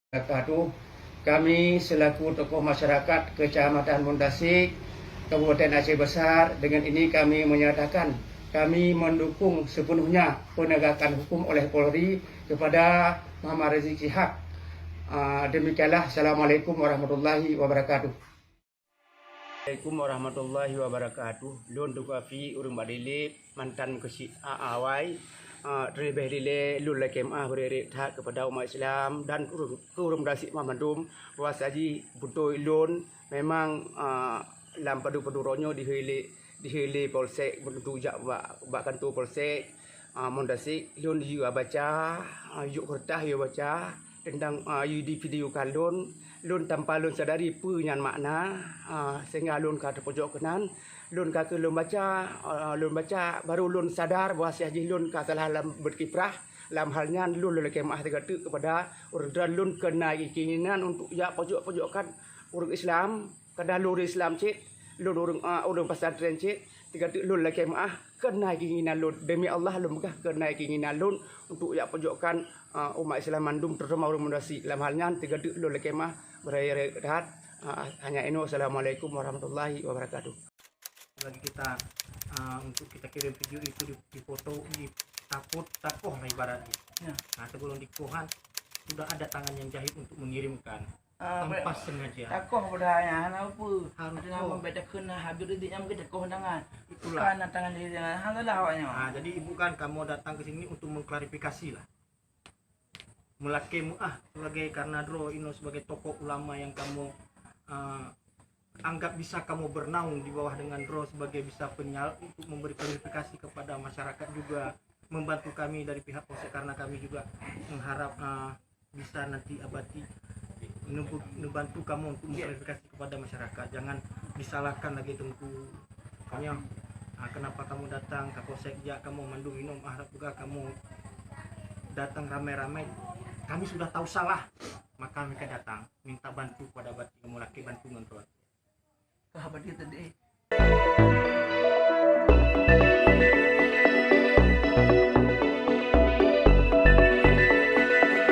Wabarakatuh. Kami selaku tokoh masyarakat Kecamatan Mondasik, Kabupaten Aceh Besar, dengan ini kami menyatakan kami mendukung sepenuhnya penegakan hukum oleh Polri kepada Muhammad Rizik Syihab. Demikianlah. Assalamualaikum warahmatullahi wabarakatuh. Assalamualaikum warahmatullahi wabarakatuh. Lun tukafi urung badile mantan kesi awai terlebih dile lun lekemah beri hak kepada umat Islam dan urung dasik Muhammadum wasaji butuh lun memang lam padu ronyo dihili polsek bentuk jak bak kantor polsek Mondasik lun yu baca yuk kertas yu baca tentang yu di video kalun lun tanpa lun sadari punyan makna sehingga lun kata pojok kenan lun ka lun baca baru lun sadar bahawa sihaji lun ka salah lam berkiprah dalam halnya lun kemah tegatu kepada orang lun kena keinginan untuk ya pojok-pojokkan orang Islam kada lur Islam cik lun orang pesantren cik tegatu lun kemah kena keinginan lun demi Allah lun megah kena keinginan lun untuk ya pojokkan umat Islam mandum terutama orang Mondasik dalam halnya tegatu lun kemah berehat hanya ini. Wassalamualaikum warahmatullahi wabarakatuh. Bagi kita untuk kita kirim video itu di foto di takoh lah ibaratnya. Nah sebelum dikohan sudah ada tangan yang jahit untuk mengirimkan tanpa sengaja. Takoh budaya apa Harus membedakan habis dia mungkin takoh tangan. Itulah. Kan tangan dia alhamdulillah awaknya. Nah, jadi ibu kan kamu datang ke sini untuk mengklarifikasi lah. Melakemu sebagai karena Dro Ino sebagai tokoh ulama yang kamu anggap bisa kamu bernaung di bawah dengan Dro sebagai bisa penyal untuk memberi klarifikasi kepada masyarakat juga membantu kami dari pihak polsek karena kami juga mengharap bisa nanti abadi membantu kamu untuk mengklarifikasi kepada masyarakat. Jangan disalahkan lagi tengku pokoknya kenapa kamu datang ke polsek ya kamu mandu minum harap juga kamu datang ramai-ramai kami sudah tahu salah maka mereka datang minta bantu pada bati kamu laki bantu menurut Kahabat dia tadi.